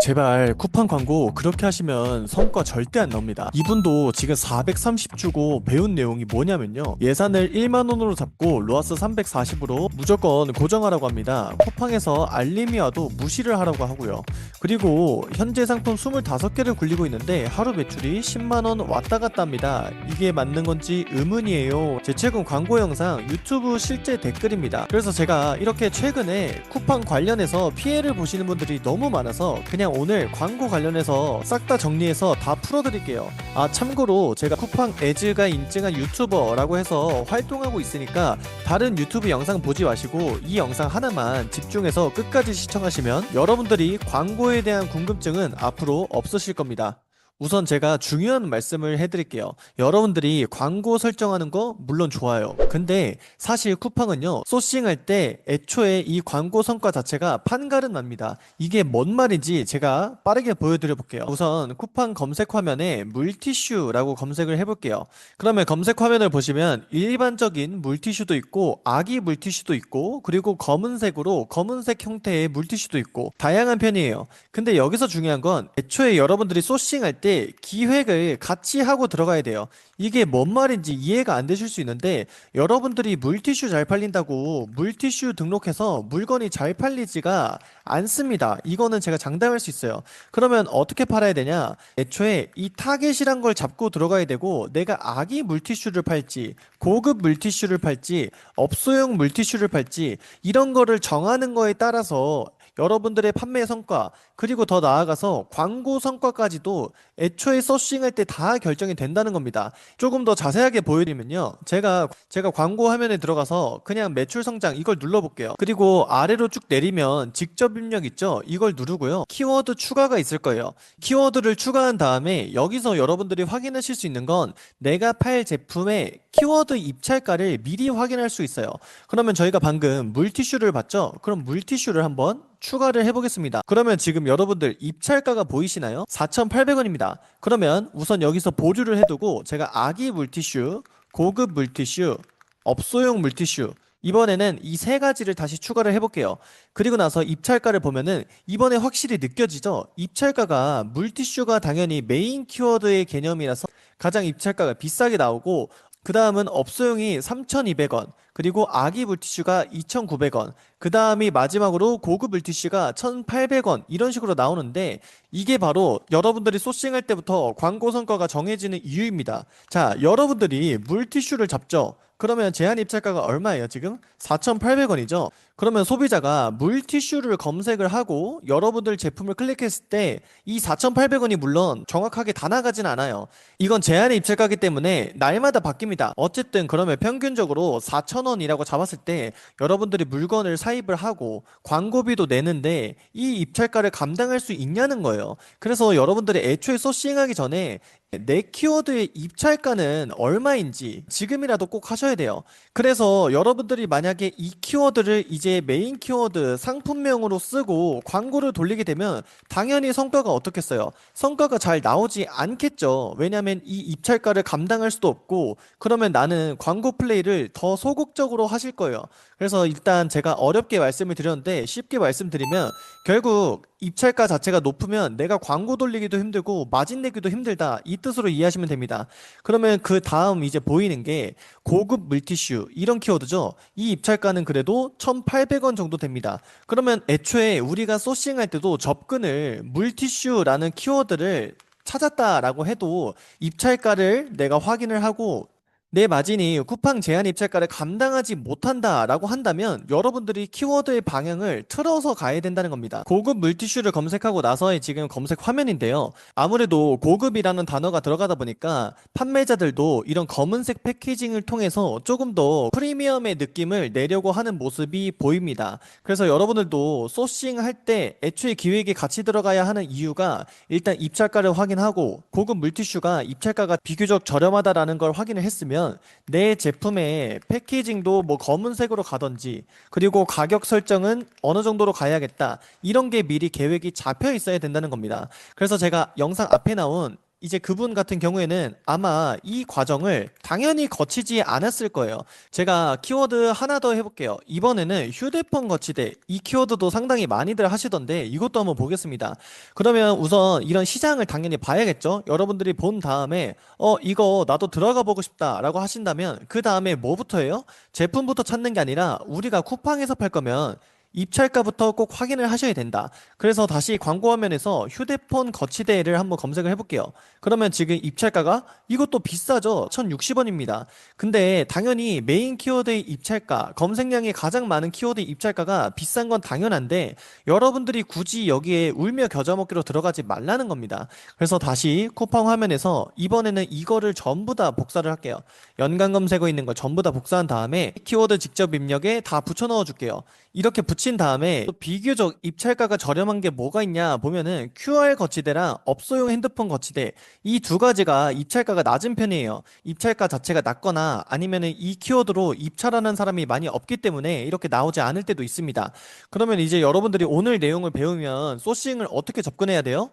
제발 쿠팡 광고 그렇게 하시면 성과 절대 안 나옵니다. 이분도 지금 430 주고 배운 내용이 뭐냐면요, 예산을 1만원으로 잡고 로아스 340으로 무조건 고정하라고 합니다. 쿠팡에서 알림이 와도 무시를 하라고 하고요. 그리고 현재 상품 25개를 굴리고 있는데 하루 매출이 10만원 왔다 갔다 합니다. 이게 맞는 건지 의문이에요. 제 최근 광고 영상 유튜브 실제 댓글입니다. 그래서 제가 이렇게 최근에 쿠팡 관련해서 피해를 보시는 분들이 너무 많아서 그냥 오늘 광고 관련해서 싹 다 정리해서 다 풀어드릴게요. 아, 참고로 제가 쿠팡 애즈가 인증한 유튜버라고 해서 활동하고 있으니까 다른 유튜브 영상 보지 마시고 이 영상 하나만 집중해서 끝까지 시청하시면 여러분들이 광고에 대한 궁금증은 앞으로 없으실 겁니다. 우선 제가 중요한 말씀을 해드릴게요. 여러분들이 광고 설정하는 거 물론 좋아요. 근데 사실 쿠팡은요, 소싱할 때 애초에 이 광고 성과 자체가 판가름 납니다. 이게 뭔 말인지 제가 빠르게 보여드려 볼게요. 우선 쿠팡 검색 화면에 물티슈라고 검색을 해볼게요. 그러면 검색 화면을 보시면 일반적인 물티슈도 있고 아기 물티슈도 있고 그리고 검은색으로 검은색 형태의 물티슈도 있고 다양한 편이에요. 근데 여기서 중요한 건 애초에 여러분들이 소싱할 때 기획을 같이 하고 들어가야 돼요. 이게 뭔 말인지 이해가 안 되실 수 있는데, 여러분들이 물티슈 잘 팔린다고 물티슈 등록해서 물건이 잘 팔리지가 않습니다. 이거는 제가 장담할 수 있어요. 그러면 어떻게 팔아야 되냐? 애초에 이 타겟이란 걸 잡고 들어가야 되고, 내가 아기 물티슈를 팔지 고급 물티슈를 팔지 업소용 물티슈를 팔지 이런 거를 정하는 거에 따라서 여러분들의 판매 성과, 그리고 더 나아가서 광고 성과까지도 애초에 소싱할 때 다 결정이 된다는 겁니다. 조금 더 자세하게 보여드리면요, 제가 광고 화면에 들어가서 그냥 매출 성장 이걸 눌러볼게요. 그리고 아래로 쭉 내리면 직접 입력 있죠? 이걸 누르고요, 키워드 추가가 있을 거예요. 키워드를 추가한 다음에 여기서 여러분들이 확인하실 수 있는 건 내가 팔 제품의 키워드 입찰가를 미리 확인할 수 있어요. 그러면 저희가 방금 물티슈를 봤죠? 그럼 물티슈를 한번 추가를 해보겠습니다. 그러면 지금 여러분들 입찰가가 보이시나요? 4,800원입니다. 그러면 우선 여기서 보류를 해두고 제가 아기 물티슈, 고급 물티슈, 업소용 물티슈, 이번에는 이 세 가지를 다시 추가를 해볼게요. 그리고 나서 입찰가를 보면은 이번에 확실히 느껴지죠? 입찰가가 물티슈가 당연히 메인 키워드의 개념이라서 가장 입찰가가 비싸게 나오고, 그 다음은 업소용이 3,200원, 그리고 아기 물티슈가 2,900원, 그 다음이 마지막으로 고급 물티슈가 1,800원, 이런 식으로 나오는데, 이게 바로 여러분들이 소싱할 때부터 광고 성과가 정해지는 이유입니다. 자, 여러분들이 물티슈를 잡죠? 그러면 제한 입찰가가 얼마예요, 지금? 4,800원이죠? 그러면 소비자가 물티슈를 검색을 하고 여러분들 제품을 클릭했을 때 이 4,800원이 물론 정확하게 다 나가진 않아요. 이건 제한의 입찰가이기 때문에 날마다 바뀝니다. 어쨌든 그러면 평균적으로 4,000원이라고 잡았을 때 여러분들이 물건을 사입을 하고 광고비도 내는데 이 입찰가를 감당할 수 있냐는 거예요. 그래서 여러분들이 애초에 소싱하기 전에 내 키워드의 입찰가는 얼마인지 지금이라도 꼭 하셔야 돼요. 그래서 여러분들이 만약에 이 키워드를 이제 메인 키워드 상품명으로 쓰고 광고를 돌리게 되면 당연히 성과가 어떻겠어요? 성과가 잘 나오지 않겠죠. 왜냐하면 이 입찰가를 감당할 수도 없고, 그러면 나는 광고 플레이를 더 소극적으로 하실 거예요. 그래서 일단 제가 어렵게 말씀을 드렸는데 쉽게 말씀드리면, 결국 입찰가 자체가 높으면 내가 광고 돌리기도 힘들고 마진 내기도 힘들다, 이 뜻으로 이해하시면 됩니다. 그러면 그 다음 이제 보이는 게 고급 물티슈 이런 키워드죠. 이 입찰가는 그래도 1,800원 정도 됩니다. 그러면 애초에 우리가 소싱할 때도 접근을 물티슈라는 키워드를 찾았다라고 해도 입찰가를 내가 확인을 하고 내 마진이 쿠팡 제한 입찰가를 감당하지 못한다라고 한다면 여러분들이 키워드의 방향을 틀어서 가야 된다는 겁니다. 고급 물티슈를 검색하고 나서의 지금 검색 화면인데요, 아무래도 고급이라는 단어가 들어가다 보니까 판매자들도 이런 검은색 패키징을 통해서 조금 더 프리미엄의 느낌을 내려고 하는 모습이 보입니다. 그래서 여러분들도 소싱할 때 애초에 기획에 같이 들어가야 하는 이유가 일단 입찰가를 확인하고 고급 물티슈가 입찰가가 비교적 저렴하다라는 걸 확인을 했으면 내 제품의 패키징도 뭐 검은색으로 가던지, 그리고 가격 설정은 어느 정도로 가야겠다, 이런 게 미리 계획이 잡혀 있어야 된다는 겁니다. 그래서 제가 영상 앞에 나온 이제 그분 같은 경우에는 아마 이 과정을 당연히 거치지 않았을 거예요. 제가 키워드 하나 더 해볼게요. 이번에는 휴대폰 거치대. 이 키워드도 상당히 많이들 하시던데 이것도 한번 보겠습니다. 그러면 우선 이런 시장을 당연히 봐야겠죠? 여러분들이 본 다음에 이거 나도 들어가 보고 싶다 라고 하신다면 그 다음에 뭐부터 해요? 제품부터 찾는 게 아니라 우리가 쿠팡에서 팔 거면 입찰가부터 꼭 확인을 하셔야 된다. 그래서 다시 광고 화면에서 휴대폰 거치대를 한번 검색을 해볼게요. 그러면 지금 입찰가가 이것도 비싸죠? 1,060원입니다. 근데 당연히 메인 키워드의 입찰가, 검색량이 가장 많은 키워드 입찰가가 비싼 건 당연한데 여러분들이 굳이 여기에 울며 겨자 먹기로 들어가지 말라는 겁니다. 그래서 다시 쿠팡 화면에서 이번에는 이거를 전부 다 복사를 할게요. 연관 검색어 있는 거 전부 다 복사한 다음에 키워드 직접 입력에 다 붙여 넣어 줄게요. 이렇게 붙인 다음에 또 비교적 입찰가가 저렴한 게 뭐가 있냐 보면은 QR 거치대랑 업소용 핸드폰 거치대 이 두 가지가 입찰가가 낮은 편이에요. 입찰가 자체가 낮거나 아니면은 이 키워드로 입찰하는 사람이 많이 없기 때문에 이렇게 나오지 않을 때도 있습니다. 그러면 이제 여러분들이 오늘 내용을 배우면 소싱을 어떻게 접근해야 돼요?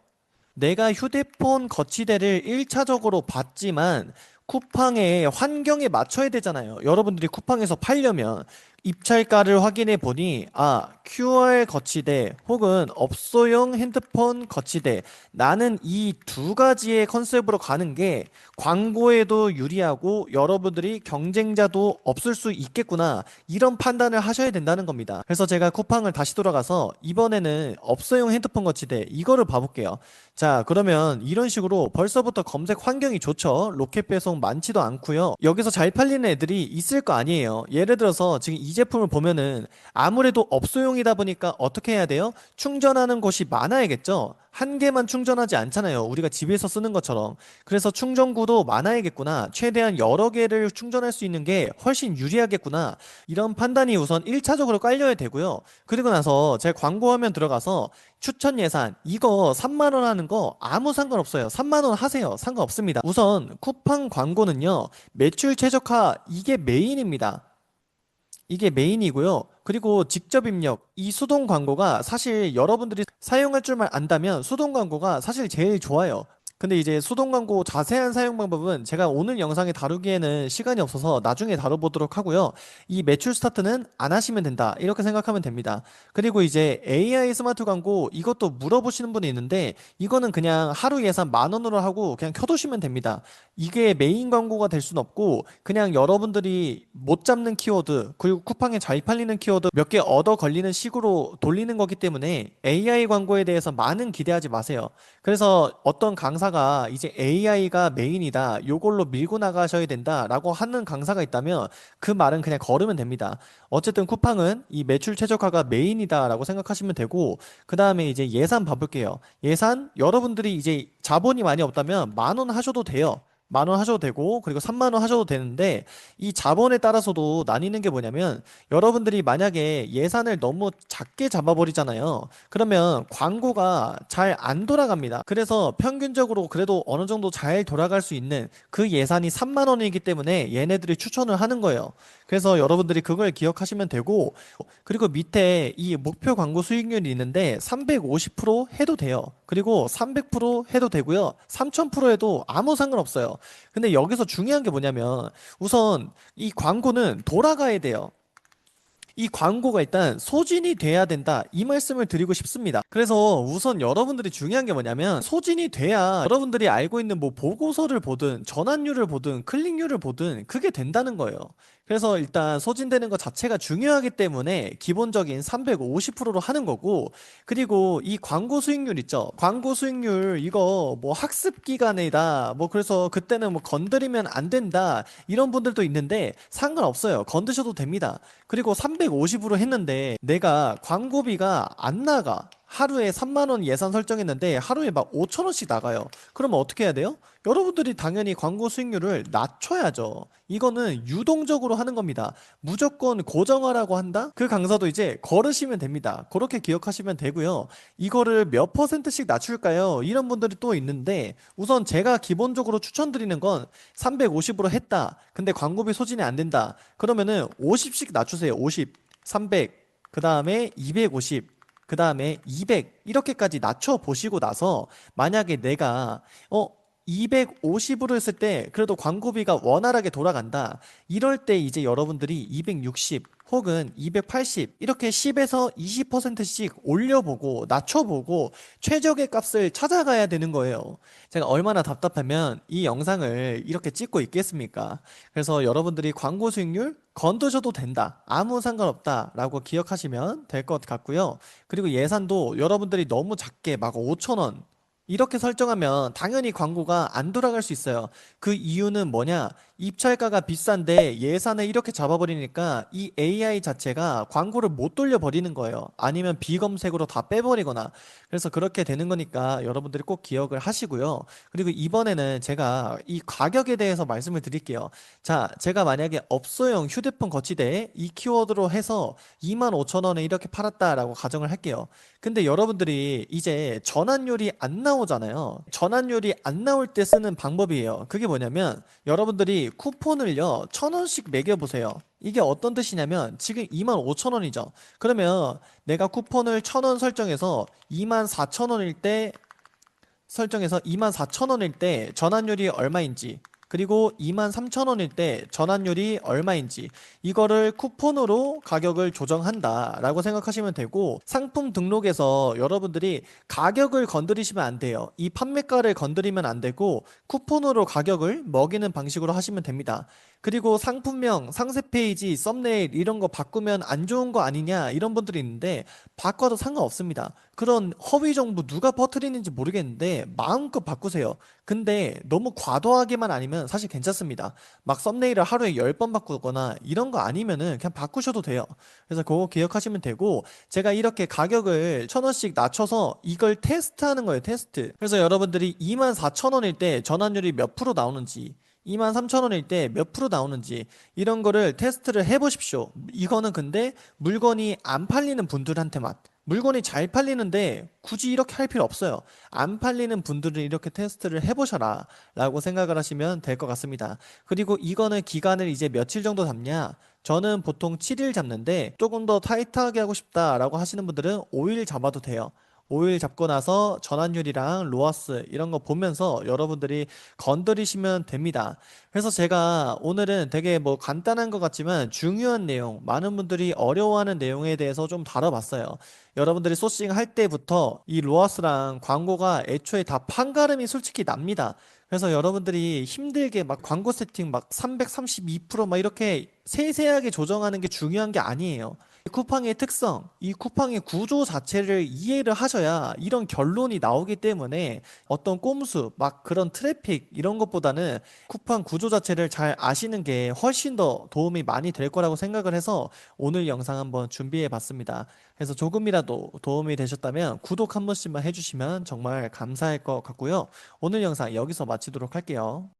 내가 휴대폰 거치대를 1차적으로 봤지만 쿠팡의 환경에 맞춰야 되잖아요. 여러분들이 쿠팡에서 팔려면 입찰가를 확인해 보니 QR 거치대 혹은 업소용 핸드폰 거치대 나는 이 두 가지의 컨셉으로 가는 게 광고에도 유리하고 여러분들이 경쟁자도 없을 수 있겠구나 이런 판단을 하셔야 된다는 겁니다. 그래서 제가 쿠팡을 다시 돌아가서 이번에는 업소용 핸드폰 거치대 이거를 봐볼게요. 자, 그러면 이런 식으로 벌써부터 검색 환경이 좋죠. 로켓 배송 많지도 않고요. 여기서 잘 팔리는 애들이 있을 거 아니에요. 예를 들어서 지금 이 제품을 보면은 아무래도 업소용이다 보니까 어떻게 해야 돼요? 충전하는 곳이 많아야겠죠. 한 개만 충전하지 않잖아요. 우리가 집에서 쓰는 것처럼. 그래서 충전구도 많아야겠구나. 최대한 여러 개를 충전할 수 있는 게 훨씬 유리하겠구나. 이런 판단이 우선 1차적으로 깔려야 되고요. 그리고 나서 제 광고 화면 들어가서 추천 예산 이거 3만 원 하는 거 아무 상관없어요. 3만 원 하세요. 상관없습니다. 우선 쿠팡 광고는요. 매출 최적화 이게 메인입니다. 이게 메인이고요. 그리고 직접 입력, 이 수동 광고가 사실 여러분들이 사용할 줄만 안다면 수동 광고가 사실 제일 좋아요. 근데 이제 수동 광고 자세한 사용 방법은 제가 오늘 영상에 다루기에는 시간이 없어서 나중에 다뤄보도록 하고요. 이 매출 스타트는 안 하시면 된다. 이렇게 생각하면 됩니다. 그리고 이제 AI 스마트 광고 이것도 물어보시는 분이 있는데 이거는 그냥 하루 예산 10,000원으로 하고 그냥 켜두시면 됩니다. 이게 메인 광고가 될 순 없고 그냥 여러분들이 못 잡는 키워드 그리고 쿠팡에 잘 팔리는 키워드 몇 개 얻어 걸리는 식으로 돌리는 거기 때문에 AI 광고에 대해서 많은 기대하지 마세요. 그래서 어떤 강사가 이제 AI가 메인이다, 요걸로 밀고 나가셔야 된다라고 하는 강사가 있다면 그 말은 그냥 걸으면 됩니다. 어쨌든 쿠팡은 이 매출 최적화가 메인이다라고 생각하시면 되고, 그 다음에 이제 예산 봐볼게요. 예산 여러분들이 이제 자본이 많이 없다면 10,000원 하셔도 돼요. 10,000원 하셔도 되고 그리고 3만 원 하셔도 되는데 이 자본에 따라서도 나뉘는 게 뭐냐면 여러분들이 만약에 예산을 너무 작게 잡아버리잖아요. 그러면 광고가 잘 안 돌아갑니다. 그래서 평균적으로 그래도 어느 정도 잘 돌아갈 수 있는 그 예산이 3만 원이기 때문에 얘네들이 추천을 하는 거예요. 그래서 여러분들이 그걸 기억하시면 되고 그리고 밑에 이 목표 광고 수익률이 있는데 350% 해도 돼요. 그리고 300% 해도 되고요. 3000% 해도 아무 상관없어요. 근데 여기서 중요한 게 뭐냐면 우선 이 광고는 돌아가야 돼요. 이 광고가 일단 소진이 돼야 된다 이 말씀을 드리고 싶습니다. 그래서 우선 여러분들이 중요한 게 뭐냐면 소진이 돼야 여러분들이 알고 있는 뭐 보고서를 보든 전환율을 보든 클릭률을 보든 그게 된다는 거예요. 그래서 일단 소진되는 것 자체가 중요하기 때문에 기본적인 350%로 하는 거고, 그리고 이 광고 수익률 있죠. 광고 수익률 이거 뭐 학습 기간이다 뭐 그래서 그때는 뭐 건드리면 안 된다 이런 분들도 있는데 상관없어요. 건드셔도 됩니다. 그리고 350으로 했는데 내가 광고비가 안 나가. 하루에 3만 원 예산 설정했는데 하루에 막 5천 원씩 나가요. 그러면 어떻게 해야 돼요? 여러분들이 당연히 광고 수익률을 낮춰야죠. 이거는 유동적으로 하는 겁니다. 무조건 고정화라고 한다? 그 강사도 이제 걸으시면 됩니다. 그렇게 기억하시면 되고요. 이거를 몇 퍼센트씩 낮출까요? 이런 분들이 또 있는데 우선 제가 기본적으로 추천드리는 건 350으로 했다. 근데 광고비 소진이 안 된다. 그러면은 50씩 낮추세요. 50, 300, 그 다음에 250, 그 다음에 200 이렇게까지 낮춰 보시고 나서 만약에 내가 250으로 했을 때 그래도 광고비가 원활하게 돌아간다. 이럴 때 이제 여러분들이 260 혹은 280 이렇게 10에서 20%씩 올려보고 낮춰보고 최적의 값을 찾아가야 되는 거예요. 제가 얼마나 답답하면 이 영상을 이렇게 찍고 있겠습니까? 그래서 여러분들이 광고 수익률 건드셔도 된다. 아무 상관없다. 라고 기억하시면 될 것 같고요. 그리고 예산도 여러분들이 너무 작게 막 5천 원 이렇게 설정하면 당연히 광고가 안 돌아갈 수 있어요. 그 이유는 뭐냐? 입찰가가 비싼데 예산을 이렇게 잡아버리니까 이 AI 자체가 광고를 못 돌려버리는 거예요. 아니면 비검색으로 다 빼버리거나. 그래서 그렇게 되는 거니까 여러분들이 꼭 기억을 하시고요. 그리고 이번에는 제가 이 가격에 대해서 말씀을 드릴게요. 자, 제가 만약에 업소용 휴대폰 거치대 이 키워드로 해서 25,000원에 이렇게 팔았다라고 가정을 할게요. 근데 여러분들이 이제 전환율이 안 나오잖아요. 전환율이 안 나올 때 쓰는 방법이에요. 그게 뭐냐면 여러분들이 쿠폰을요 1,000원씩 매겨보세요. 이게 어떤 뜻이냐면 지금 25,000원이죠. 그러면 내가 쿠폰을 1,000원 설정해서 24,000원일 때 설정해서 24,000원일 때 전환율이 얼마인지 그리고 23,000원일 때 전환율이 얼마인지 이거를 쿠폰으로 가격을 조정한다 라고 생각하시면 되고 상품 등록에서 여러분들이 가격을 건드리시면 안 돼요. 이 판매가를 건드리면 안 되고 쿠폰으로 가격을 먹이는 방식으로 하시면 됩니다. 그리고 상품명, 상세 페이지, 썸네일 이런 거 바꾸면 안 좋은 거 아니냐 이런 분들이 있는데 바꿔도 상관없습니다. 그런 허위 정보 누가 퍼뜨리는지 모르겠는데 마음껏 바꾸세요. 근데 너무 과도하게만 아니면 사실 괜찮습니다. 막 썸네일을 하루에 10번 바꾸거나 이런 거 아니면은 그냥 바꾸셔도 돼요. 그래서 그거 기억하시면 되고 제가 이렇게 가격을 1,000원씩 낮춰서 이걸 테스트하는 거예요. 테스트. 그래서 여러분들이 24,000원일 때 전환율이 몇 프로 나오는지 23,000원일 때 몇 프로 나오는지 이런 거를 테스트를 해보십시오. 이거는 근데 물건이 안 팔리는 분들한테만 물건이 잘 팔리는데 굳이 이렇게 할 필요 없어요. 안 팔리는 분들은 이렇게 테스트를 해보셔라 라고 생각을 하시면 될 것 같습니다. 그리고 이거는 기간을 이제 며칠 정도 잡냐? 저는 보통 7일 잡는데 조금 더 타이트하게 하고 싶다라고 하시는 분들은 5일 잡아도 돼요. 5일 잡고 나서 전환율이랑 로아스 이런 거 보면서 여러분들이 건드리시면 됩니다. 그래서 제가 오늘은 되게 뭐 간단한 것 같지만 중요한 내용, 많은 분들이 어려워하는 내용에 대해서 좀 다뤄봤어요. 여러분들이 소싱 할 때부터 이 로아스랑 광고가 애초에 다 판가름이 솔직히 납니다. 그래서 여러분들이 힘들게 막 광고 세팅 막 332%막 이렇게 세세하게 조정하는 게 중요한 게 아니에요. 이 쿠팡의 특성, 이 쿠팡의 구조 자체를 이해를 하셔야 이런 결론이 나오기 때문에 어떤 꼼수, 막 그런 트래픽 이런 것보다는 쿠팡 구조 자체를 잘 아시는 게 훨씬 더 도움이 많이 될 거라고 생각을 해서 오늘 영상 한번 준비해 봤습니다. 그래서 조금이라도 도움이 되셨다면 구독 한 번씩만 해주시면 정말 감사할 것 같고요. 오늘 영상 여기서 마치도록 할게요.